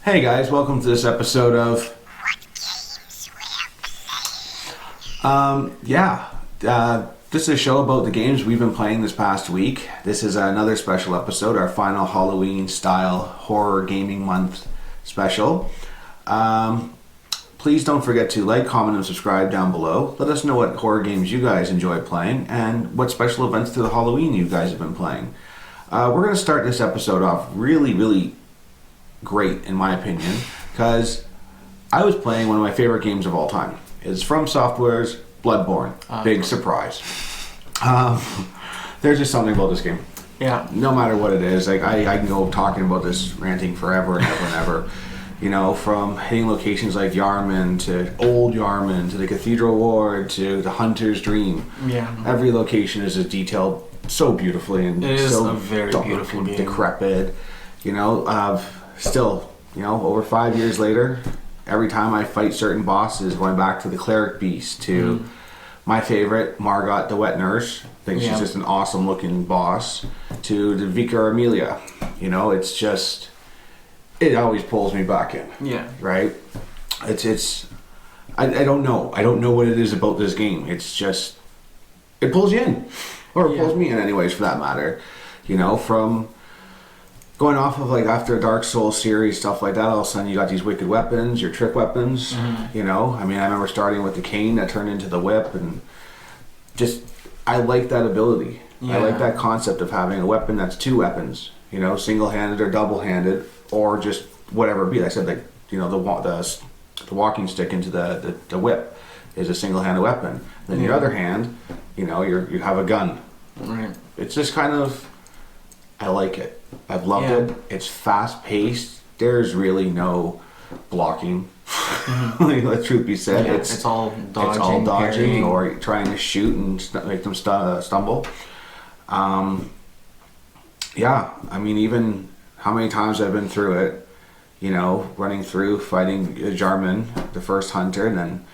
Hey guys, welcome to this episode of this is a show about the games we've been playing this past week. This is another special episode, our final Halloween style horror gaming month special. Please don't forget to like, comment, and subscribe down below. Let us know what horror games you guys enjoy playing and what special events through the Halloween you guys have been playing. We're going to start this episode off really great, in my opinion, because I was playing one of my favorite games of all time. It's from Software's Bloodborne. Big surprise. There's just something about this game. Yeah. No matter what it is, like I can go talking about this, ranting forever and ever and ever. You know, from hitting locations like Yarman to Old Yarman to the Cathedral Ward to the Hunter's Dream. Yeah. Every location is just detailed so beautifully and it is so a very dark beautiful and game. decrepit. You know, still, you know, over 5 years later, every time I fight certain bosses, going back to the Cleric Beast to my favorite, Margot the Wet Nurse. I think she's just an awesome looking boss. To the Vicar Amelia. You know, it's just, it always pulls me back in. Yeah. Right? I don't know. I don't know what it is about this game. It's just, it pulls you in. Or it pulls me in anyways, for that matter. You know, from going off of like after a Dark Souls series, stuff like that, all of a sudden you got these wicked weapons, your trick weapons, you know? I mean, I remember starting with the cane that turned into the whip, and just, I like that ability. Yeah. I like that concept of having a weapon that's two weapons, you know, single-handed or double-handed, or just whatever it be. Like I said, like, you know, the walking stick into the whip is a single-handed weapon. Then your other hand, you know, you have a gun. Right. It's just kind of, I like it. I've loved it. It's fast paced. There's really no blocking. Like, let truth be said, it's all dodging, or trying to shoot and make them stumble. I mean, even how many times I've been through it, you know, running through, fighting Jarman, the first hunter, and then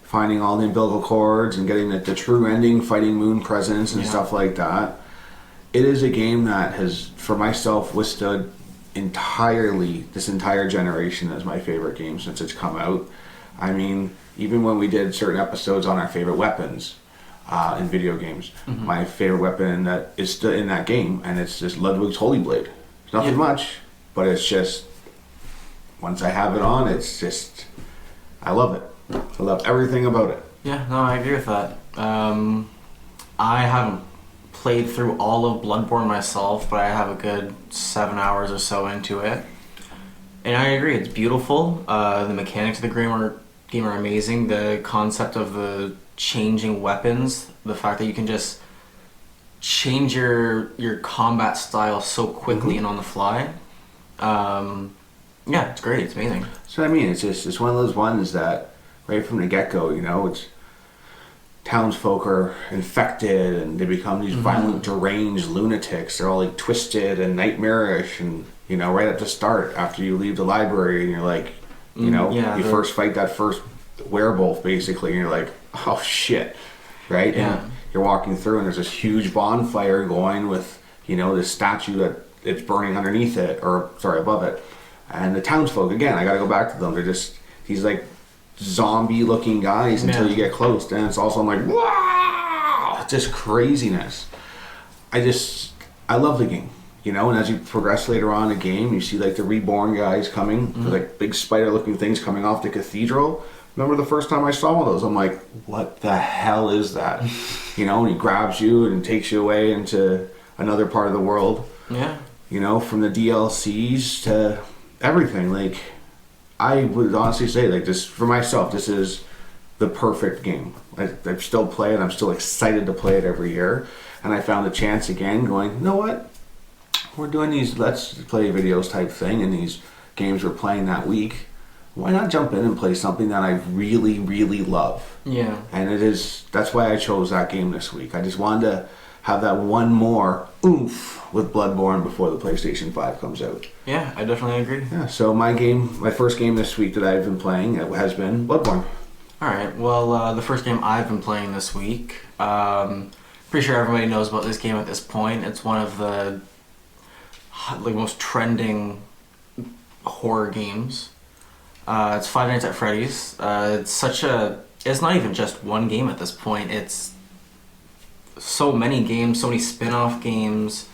finding all the umbilical cords and getting the true ending, fighting Moon Presence and stuff like that. It is a game that has, for myself, withstood this entire generation as my favorite game since it's come out. I mean, even when we did certain episodes on our favorite weapons in video games, my favorite weapon that is still in that game, and it's just Ludwig's Holy Blade. It's nothing much, but it's just, once I have it on, it's just, I love it. I love everything about it. Yeah, no, I agree with that. I haven't played through all of Bloodborne myself, but I have a good 7 hours or so into it. And I agree, it's beautiful. The mechanics of the game are amazing. The concept of the changing weapons, the fact that you can just change your combat style so quickly and on the fly. Yeah, it's great. It's amazing. So I mean, it's one of those ones that right from the get-go, you know, it's townsfolk are infected and they become these violent, deranged lunatics. They're all like twisted and nightmarish, and you know, right at the start after you leave the library and you're like, you know, you first fight that first werewolf basically, and you're like, oh shit, right? Yeah. And you're walking through and there's this huge bonfire going with, you know, this statue that it's burning underneath it, or sorry, above it. And the townsfolk, again, I gotta go back to them. They're just these like zombie looking guys until you get close, and it's also like, wow, just craziness. I love the game, you know. And as you progress later on in the game, you see like the reborn guys coming, like big spider looking things coming off the cathedral. Remember the first time I saw one of those, I'm like, what the hell is that? You know, and he grabs you and takes you away into another part of the world. Yeah. You know, from the DLCs to everything. Like, I would honestly say, like, this, for myself, this is the perfect game. I still play it. I'm still excited to play it every year. And I found the chance again going, you know what? We're doing these Let's Play videos type thing, and these games we're playing that week. Why not jump in and play something that I really, really love? Yeah. And that's why I chose that game this week. I just wanted to have that one more oomph with Bloodborne before the PlayStation 5 comes out. Yeah, I definitely agree. Yeah, so my first game this week that I've been playing has been Bloodborne. Alright, well, the first game I've been playing this week, pretty sure everybody knows about this game at this point. It's one of the most trending horror games. It's Five Nights at Freddy's. It's not even just one game at this point. It's so many games, so many spin-off games,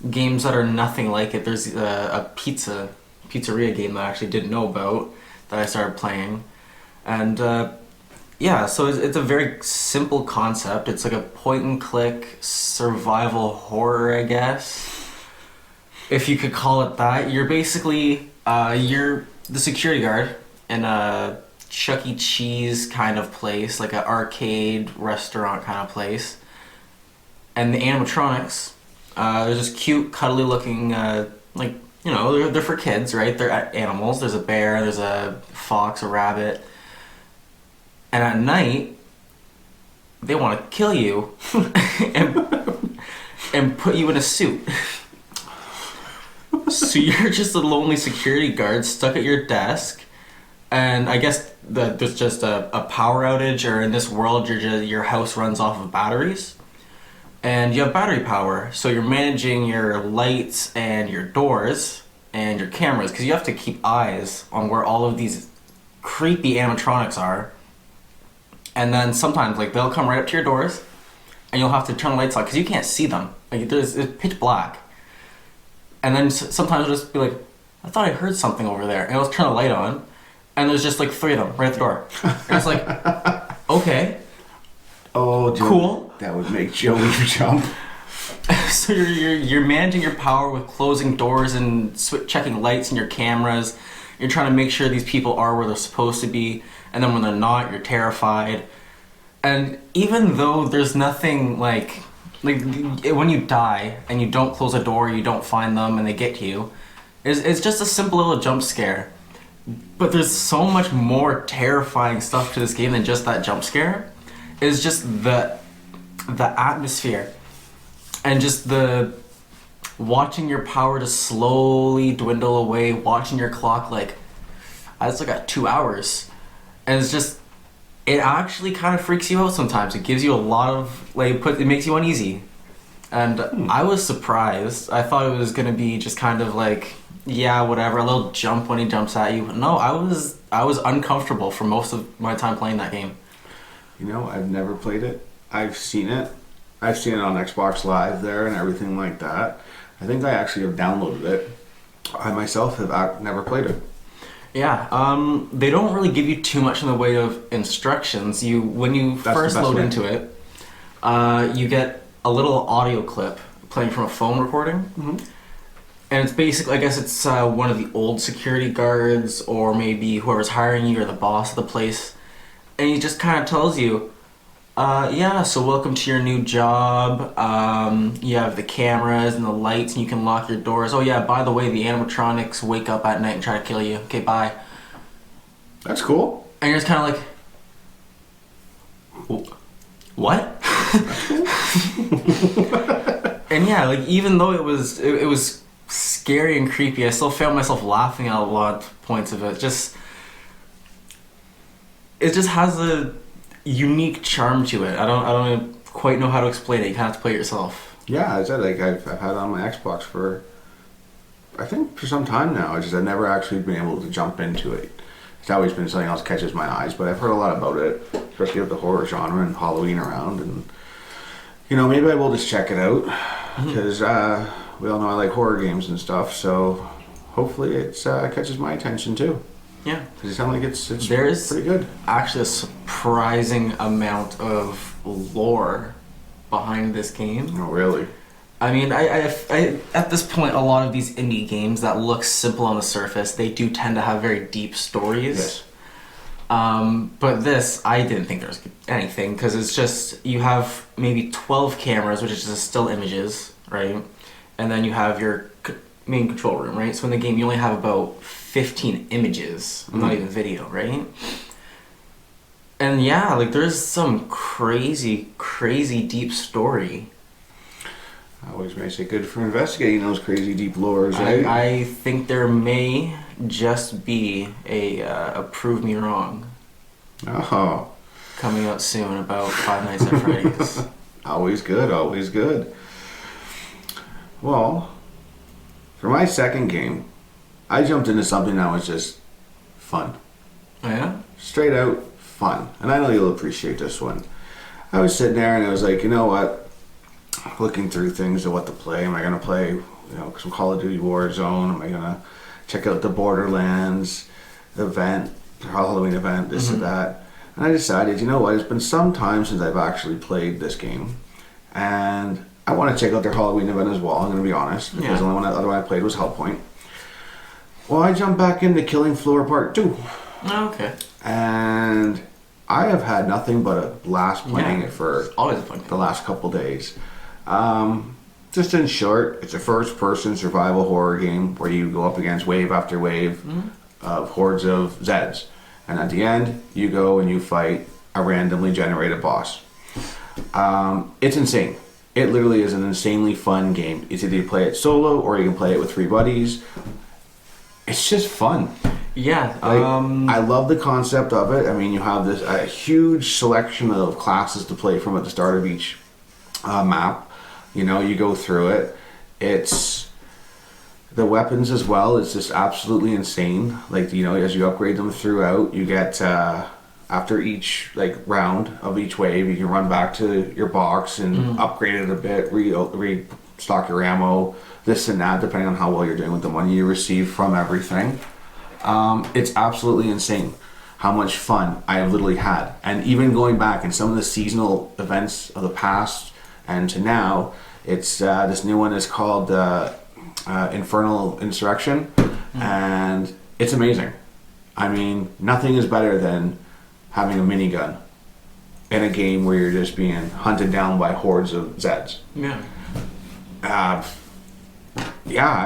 games that are nothing like it. There's a pizzeria game that I actually didn't know about that I started playing. And yeah, so it's a very simple concept. It's like a point-and-click survival horror, I guess. If you could call it that. You're basically, you're the security guard in a Chuck E. Cheese kind of place, like an arcade restaurant kind of place. And the animatronics, there's this cute, cuddly looking, they're for kids, right? They're animals. There's a bear, there's a fox, a rabbit. And at night, they want to kill you and put you in a suit. So you're just a lonely security guard stuck at your desk, and I guess there's just a power outage, or in this world, your house runs off of batteries, and you have battery power. So you're managing your lights and your doors and your cameras, because you have to keep eyes on where all of these creepy animatronics are. And then sometimes, like, they'll come right up to your doors, and you'll have to turn the lights on because you can't see them. Like, it's pitch black. And then sometimes it'll just be like, I thought I heard something over there. And it'll turn the light on, and there's just like 3 of them right at the door. And it's like, okay. Oh, Joe, cool. That would make Joey jump. So you're managing your power with closing doors and checking lights and your cameras. You're trying to make sure these people are where they're supposed to be. And then when they're not, you're terrified. And even though there's nothing like when you die and you don't close a door, you don't find them and they get you, it's just a simple little jump scare. But there's so much more terrifying stuff to this game than just that jump scare. It's just the atmosphere and just the watching your power just slowly dwindle away, watching your clock like, I still got 2 hours. And it's just, it actually kind of freaks you out sometimes. It gives you a lot of, it makes you uneasy. And I was surprised. I thought it was going to be just kind of like, yeah, whatever, a little jump when he jumps at you. But no, I was uncomfortable for most of my time playing that game. You know, I've never played it. I've seen it. I've seen it on Xbox Live there and everything like that. I think I actually have downloaded it. I myself have never played it. Yeah, they don't really give you too much in the way of instructions. When you first load into it, you get a little audio clip playing from a phone recording. Mm-hmm. And it's basically, I guess it's one of the old security guards or maybe whoever's hiring you or the boss of the place. And he just kind of tells you, yeah, so welcome to your new job. You have the cameras and the lights and you can lock your doors. Oh yeah, by the way, the animatronics wake up at night and try to kill you. Okay, bye. That's cool. And you're just kind of like, what? That's cool. And yeah, like even though it was scary and creepy, I still found myself laughing at a lot of points of it. It just has a unique charm to it. I don't quite know how to explain it. You kind of have to play it yourself. Yeah, I said I've had it on my Xbox for some time now. I've never actually been able to jump into it. It's always been something else catches my eyes, but I've heard a lot about it, especially with the horror genre and Halloween around. And you know, maybe I will just check it out because we all know I like horror games and stuff. So hopefully it catches my attention too. Yeah, because it sounds like it's There's pretty good. Actually, a surprising amount of lore behind this game. Oh, really? I mean, I at this point, a lot of these indie games that look simple on the surface, they do tend to have very deep stories. Yes. But this, I didn't think there was anything because it's just you have maybe 12 cameras, which is just still images, right? And then you have your main control room, right? So in the game, you only have about 15 images, not even video, right? And yeah, like there's some crazy deep story. Always makes it good for investigating those crazy deep lores, right? I think there may just be a Prove Me Wrong. Oh. Coming out soon about Five Nights at Freddy's. Always good, always good. Well, for my second game, I jumped into something that was just fun. Oh, yeah? Straight out fun. And I know you'll appreciate this one. I was sitting there and I was like, you know what? Looking through things of what to play. Am I going to play, some Call of Duty Warzone? Am I going to check out the Borderlands event, Halloween event, this and that? And I decided, you know what? It's been some time since I've actually played this game. And I want to check out their Halloween event as well, I'm going to be honest. Because the only other one I played was Hellpoint. Well, I jumped back into Killing Floor Part 2. Oh, okay. And I have had nothing but a blast playing it for always a fun game. The last couple days. Just in short, it's a first-person survival horror game where you go up against wave after wave of hordes of Zeds. And at the end, you go and you fight a randomly generated boss. It's insane. It literally is an insanely fun game. It's either you play it solo or you can play it with 3 buddies. It's just fun. Yeah. I love the concept of it. I mean, you have this a huge selection of classes to play from at the start of each map. You go through it. It's the weapons as well. It's just absolutely insane. As you upgrade them throughout, you get after each round of each wave, you can run back to your box and upgrade it a bit, restock your ammo, this and that, depending on how well you're doing with the money you receive from everything. It's absolutely insane how much fun I have literally had. And even going back in some of the seasonal events of the past and to now, it's this new one is called Infernal Insurrection, and it's amazing. I mean, nothing is better than having a minigun in a game where you're just being hunted down by hordes of Zeds. Yeah. I've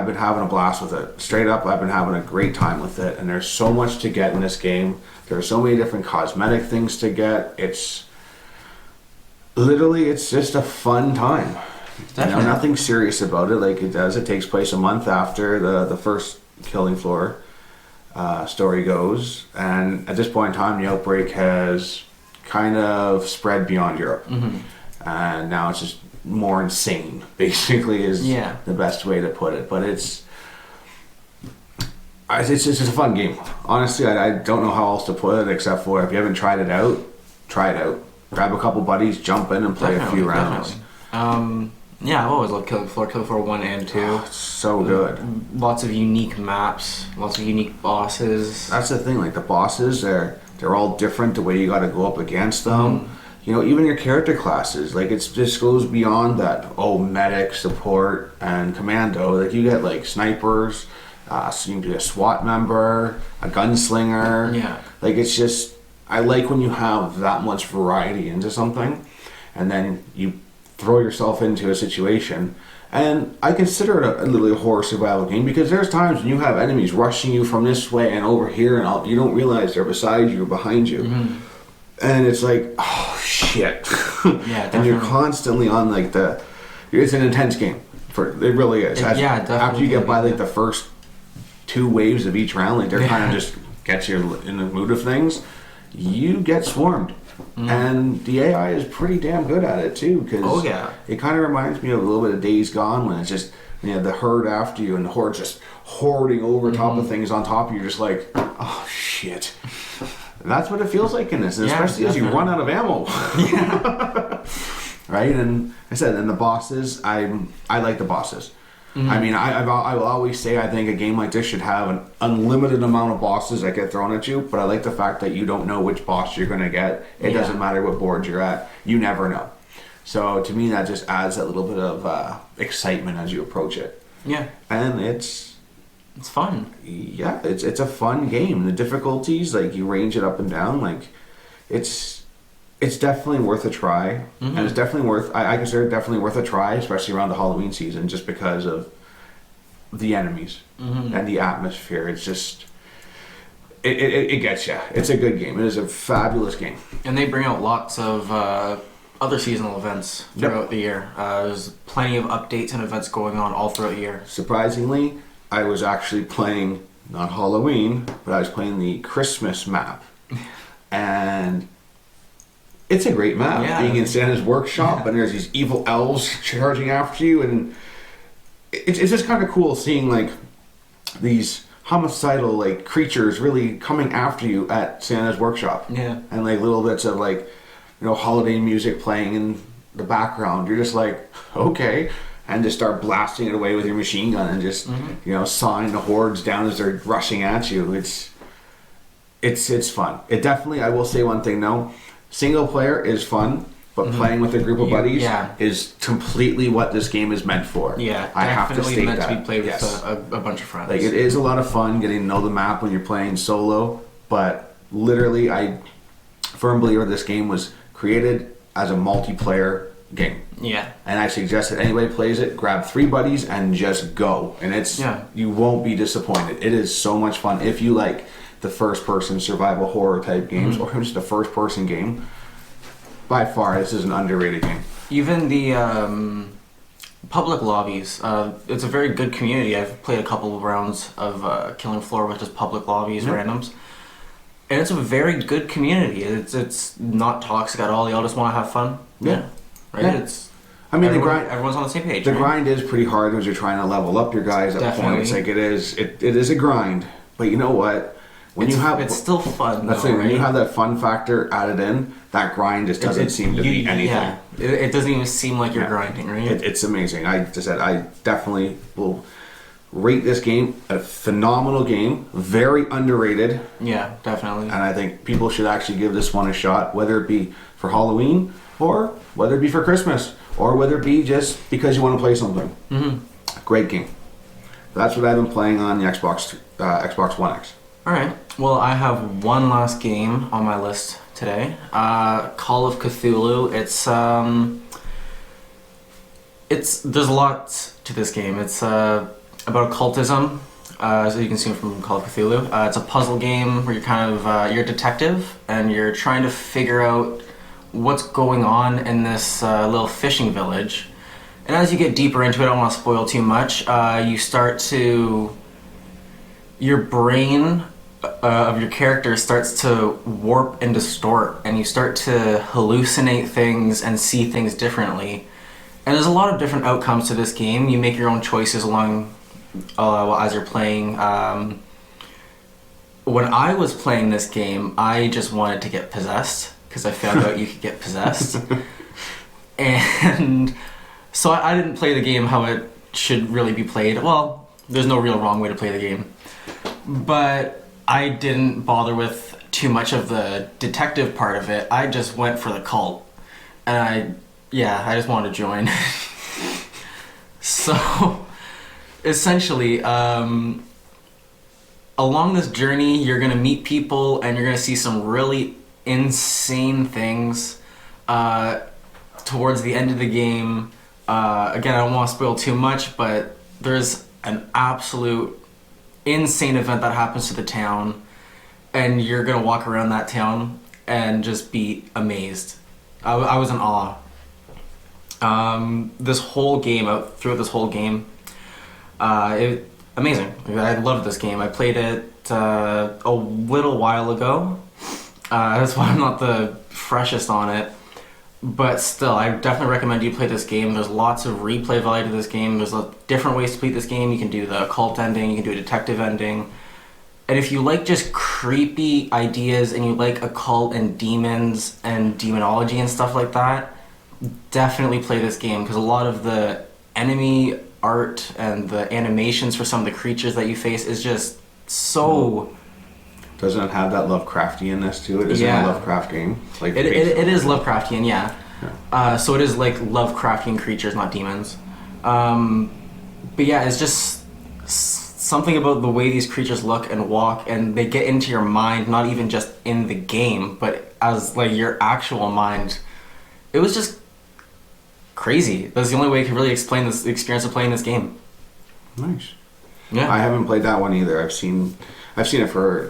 been having a blast with it. Straight up, I've been having a great time with it. And there's so much to get in this game. There are so many different cosmetic things to get. It's just a fun time. Nothing serious about it. It takes place a month after the first Killing Floor story goes. And at this point in time, the outbreak has kind of spread beyond Europe. And now it's just more insane, basically, is the best way to put it. But it's just a fun game. Honestly, I don't know how else to put it except for if you haven't tried it out, try it out. Grab a couple buddies, jump in and play a few rounds. I've always loved Killing Floor 1 and 2. Oh, so good. Lots of unique maps, lots of unique bosses. That's the thing, the bosses, they're all different, the way you gotta go up against them. Even your character classes, this goes beyond that, medic, support, and commando. You get snipers, so you can be a SWAT member, a gunslinger. Yeah. It's just, I like when you have that much variety into something, and then you throw yourself into a situation. And I consider it literally a horror survival game because there's times when you have enemies rushing you from this way and over here, and you don't realize they're beside you or behind you. And it's oh shit. Yeah, and you're constantly on it's an intense game. It really is. Definitely. After you get by the first 2 waves of each round, they're kind of just gets you in the mood of things, you get swarmed. And the AI is pretty damn good at it too, because it kind of reminds me of a little bit of Days Gone, when it's just the herd after you and the horde just hoarding over top of things on top of you, just oh shit. That's what it feels like in this, and especially as you run out of ammo. Right? And I said, and the bosses, I like the bosses. I mean, I will always say I think a game like this should have an unlimited amount of bosses that get thrown at you, but I like the fact that you don't know which boss you're going to get. It doesn't matter what board you're at. You never know. So to me, that just adds that little bit of excitement as you approach it. Yeah. And it's fun. Yeah, it's a fun game. The difficulties, you range it up and down. It's definitely worth a try, and it's definitely worth. I consider it definitely worth a try, especially around the Halloween season, just because of the enemies and the atmosphere. It's just it gets you. It's a good game. It is a fabulous game. And they bring out lots of other seasonal events throughout the year. There's plenty of updates and events going on all throughout the year. Surprisingly, I was actually playing not Halloween, but I was playing the Christmas map, and it's a great map. Yeah. Being in Santa's workshop, and there's these evil elves charging after you, and it's just kind of cool seeing these homicidal like creatures really coming after you at Santa's workshop. Yeah. And like little bits of like, holiday music playing in the background. You're just like, okay. And just start blasting it away with your machine gun and just, sawing the hordes down as they're rushing at you. It's fun. It definitely, I will say one thing though, single player is fun, but playing with a group of buddies is completely what this game is meant for. Yeah, I have to state meant that. to be played with a bunch of friends. Like, it is a lot of fun getting to know the map when you're playing solo, but literally, I firm believer this game was created as a multiplayer game. Yeah. And I suggest that anybody plays it, grab 3 buddies and just go. And you won't be disappointed. It is so much fun. If you like the first person survival horror type games or just a first person game, by far this is an underrated game. Even the public lobbies, it's a very good community. I've played a couple of rounds of Killing Floor with just public lobbies, randoms. And it's a very good community. It's not toxic at all. They all just want to have fun. Yeah. Right? Yeah. Everyone's on the same page. The grind is pretty hard as you're trying to level up your guys at points. Like, it is a grind. But you know what? It's still fun. That's though, right. When you have that fun factor added in, that grind just doesn't seem to be anything. Yeah. It doesn't even seem like you're grinding, right? It's amazing. I definitely will rate this game a phenomenal game. Very underrated. Yeah, definitely. And I think people should actually give this one a shot, whether it be for Halloween or whether it be for Christmas or whether it be just because you want to play something. Great game. That's what I've been playing on the Xbox One X. Alright, well, I have one last game on my list today. Call of Cthulhu. There's a lot to this game. It's about occultism, as you can see from Call of Cthulhu. It's a puzzle game where you're you're a detective and you're trying to figure out what's going on in this little fishing village. And as you get deeper into it, I don't want to spoil too much, you start to... Your brain of your character starts to warp and distort, and you start to hallucinate things and see things differently. And there's a lot of different outcomes to this game. You make your own choices along as you're playing. When I was playing this game, I just wanted to get possessed because I found out you could get possessed. And so I didn't play the game how it should really be played. Well, there's no real wrong way to play the game. But I didn't bother with too much of the detective part of it. I just went for the cult. And I just wanted to join. So, essentially, along this journey, you're going to meet people and you're going to see some really insane things. Towards the end of the game, again, I don't want to spoil too much, but there's an absolute insane event that happens to the town, and you're gonna walk around that town and just be amazed. I was in awe. Throughout this whole game, amazing. I loved this game. I played it a little while ago. That's why I'm not the freshest on it. But still, I definitely recommend you play this game. There's lots of replay value to this game. There's different ways to play this game. You can do the occult ending, you can do a detective ending. And if you like just creepy ideas and you like occult and demons and demonology and stuff like that, definitely play this game, because a lot of the enemy art and the animations for some of the creatures that you face is just so... Doesn't it have that Lovecraftianness to it? Is it a Lovecraft game? Like it is Lovecraftian, yeah. So it is like Lovecraftian creatures, not demons. But yeah, it's just something about the way these creatures look and walk, and they get into your mind, not even just in the game, but as like your actual mind. It was just crazy. That's the only way I could really explain the experience of playing this game. Nice. Yeah. I haven't played that one either. I've seen it for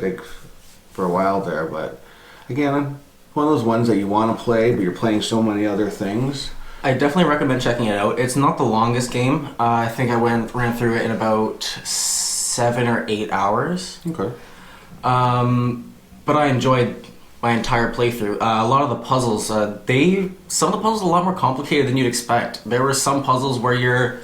a while there, but again, one of those ones that you want to play, but you're playing so many other things. I definitely recommend checking it out. It's not the longest game. I think I ran through it in about 7 or 8 hours. Okay. But I enjoyed my entire playthrough. A lot of the puzzles, some of the puzzles are a lot more complicated than you'd expect. There were some puzzles where you're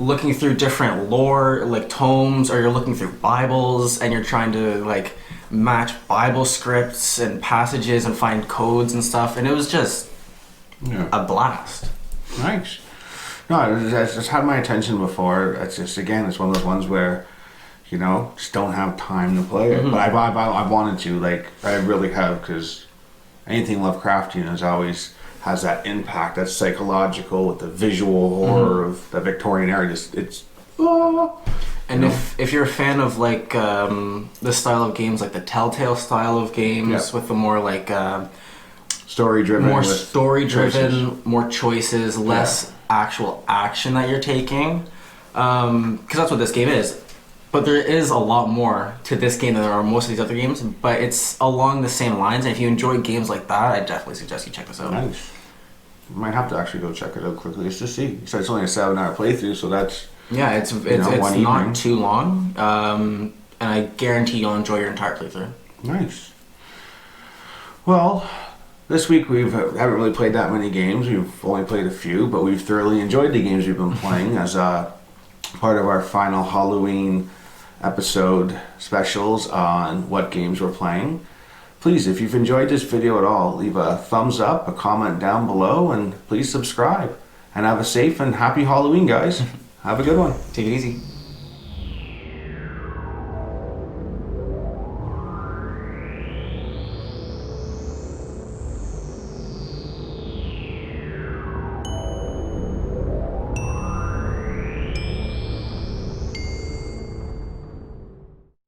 looking through different lore, like tomes, or you're looking through Bibles and you're trying to like match Bible scripts and passages and find codes and stuff, and it was just a blast. Nice. No, it's just had my attention before. It's just, again, it's one of those ones where, you know, just don't have time to play it. But I wanted to, like, I really have, because anything Lovecraftian is always has that impact, that psychological with the visual horror of the Victorian era. And if you're a fan of like the style of games, like the Telltale style of games, with the more like story-driven, more choices, less actual action that you're taking, because that's what this game is. But there is a lot more to this game than there are most of these other games, but it's along the same lines, and if you enjoy games like that, I definitely suggest you check this out. Nice. Might have to actually go check it out quickly just to see. So it's only a 7-hour playthrough, so that's... Yeah, it's not too long, and I guarantee you'll enjoy your entire playthrough. Nice. Well, this week we haven't really played that many games. We've only played a few, but we've thoroughly enjoyed the games we've been playing as part of our final Halloween episode specials on what games we're playing. Please, if you've enjoyed this video at all, leave a thumbs up, a comment down below, and please subscribe. And have a safe and happy Halloween, guys. Have a good one. Take it easy.